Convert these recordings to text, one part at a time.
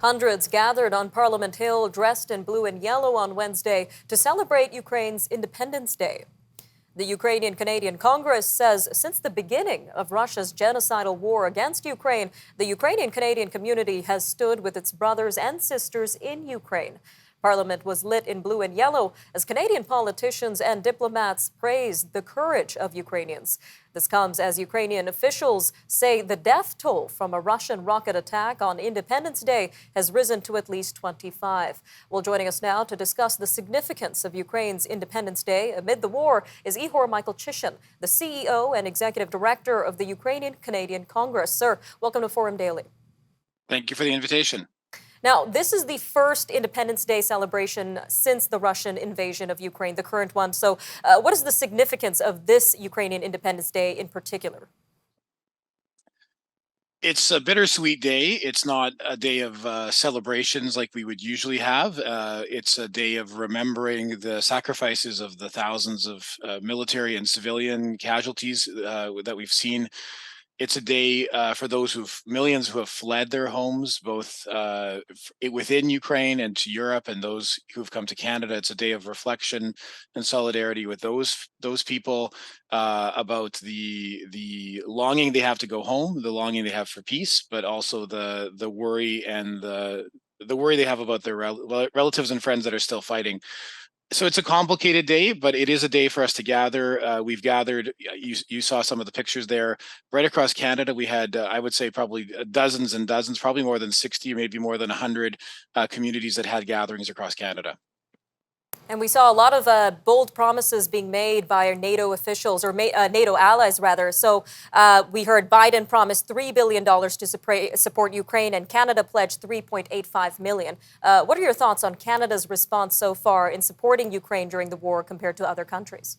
Hundreds gathered on Parliament Hill dressed in blue and yellow on Wednesday to celebrate Ukraine's Independence Day. The Ukrainian Canadian Congress says since the beginning of Russia's genocidal war against Ukraine, the Ukrainian Canadian community has stood with its brothers and sisters in Ukraine. Parliament was lit in blue and yellow as Canadian politicians and diplomats praised the courage of Ukrainians. This comes as Ukrainian officials say the death toll from a Russian rocket attack on Independence Day has risen to at least 25. Well, joining us now to discuss the significance of Ukraine's Independence Day amid the war is Ihor Michalchyshyn, the CEO and Executive Director of the Ukrainian Canadian Congress. Sir, welcome to Forum Daily. Thank you for the invitation. Now, this is the first Independence Day celebration since the Russian invasion of Ukraine, the current one. So, what is the significance of this Ukrainian Independence Day in particular? It's a bittersweet day. It's not a day of celebrations like we would usually have. It's a day of remembering the sacrifices of the thousands of military and civilian casualties that we've seen. It's a day for those millions who have fled their homes, both within Ukraine and to Europe, and those who've come to Canada. It's a day of reflection and solidarity with those people about the longing they have to go home, the longing they have for peace, but also the worry and the worry they have about their relatives and friends that are still fighting. So it's a complicated day, but it is a day for us to gather. We've gathered, you saw some of the pictures there, right across Canada. We had, I would say, probably dozens and dozens, probably more than 60, maybe more than 100 communities that had gatherings across Canada. And we saw a lot of bold promises being made by our NATO officials, or NATO allies, rather. So we heard Biden promise $3 billion to support Ukraine, and Canada pledged $3.85 million. What are your thoughts on Canada's response so far in supporting Ukraine during the war compared to other countries?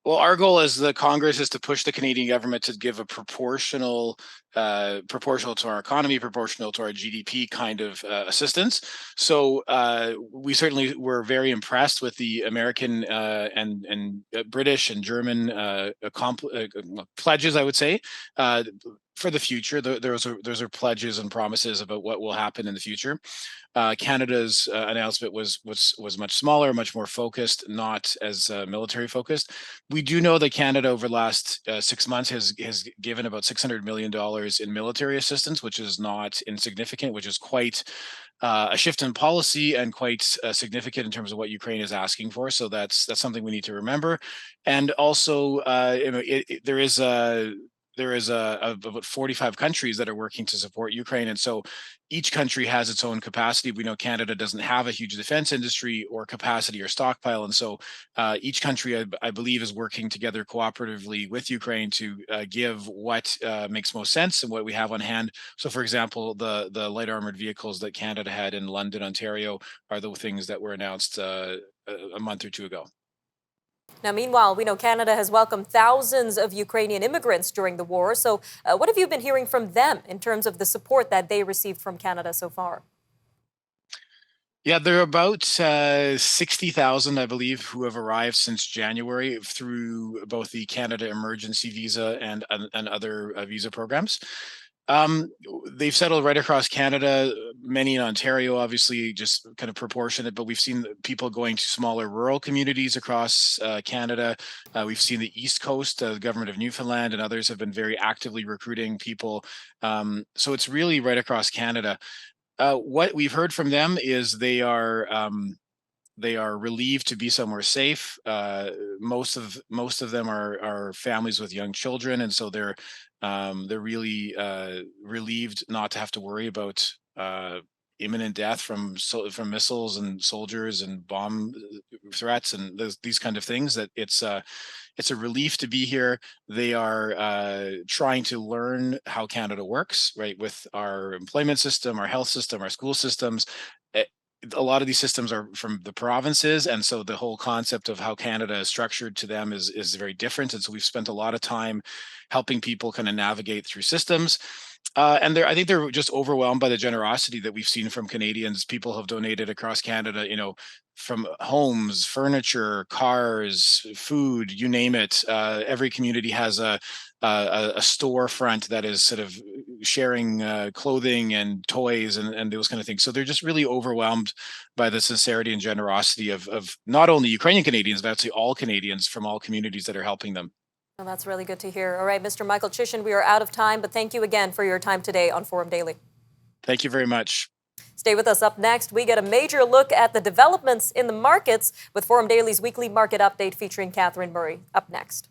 Well, our goal as the Congress is to push the Canadian government to give a proportional to our economy, proportional to our GDP kind of assistance. So we certainly were very impressed with the American and British and German pledges, I would say, for the future. Those are pledges and promises about what will happen in the future. Canada's announcement was much smaller, much more focused, not as military focused. We do know that Canada over the last 6 months has given about $600 million in military assistance, which is not insignificant, which is quite a shift in policy and quite significant in terms of what Ukraine is asking for. So that's something we need to remember. And also, there is about 45 countries that are working to support Ukraine. And so each country has its own capacity. We know Canada doesn't have a huge defense industry or capacity or stockpile. And so each country, I believe, is working together cooperatively with Ukraine to give what makes most sense and what we have on hand. So, for example, the light armored vehicles that Canada had in London, Ontario, are the things that were announced a month or two ago. Now, meanwhile, we know Canada has welcomed thousands of Ukrainian immigrants during the war. So, what have you been hearing from them in terms of the support that they received from Canada so far? Yeah, there are about 60,000, I believe, who have arrived since January through both the Canada Emergency Visa and other visa programs. Um, they've settled right across Canada, many in Ontario, obviously, just kind of proportionate, but we've seen people going to smaller rural communities across Canada. We've seen the East Coast, the government of Newfoundland and others have been very actively recruiting people. So it's really right across Canada. What we've heard from them is they are relieved to be somewhere safe. Most of them are families with young children, and so they're really relieved not to have to worry about imminent death from missiles and soldiers and bomb threats and these kind of things. That it's a relief to be here. They are trying to learn how Canada works, right, with our employment system, our health system, our school systems. A lot of these systems are from the provinces, and so the whole concept of how Canada is structured to them is very different. And so we've spent a lot of time helping people kind of navigate through systems. And I think they're just overwhelmed by the generosity that we've seen from Canadians. People have donated across Canada, from homes, furniture, cars, food, you name it. Every community has a a storefront that is sort of sharing clothing and toys and those kind of things. So they're just really overwhelmed by the sincerity and generosity of not only Ukrainian Canadians, but actually all Canadians from all communities that are helping them. Well, that's really good to hear. All right, Mr. Michalchyshyn, we are out of time, but thank you again for your time today on Forum Daily. Thank you very much. Stay with us. Up next, we get a major look at the developments in the markets with Forum Daily's weekly market update featuring Catherine Murray. Up next.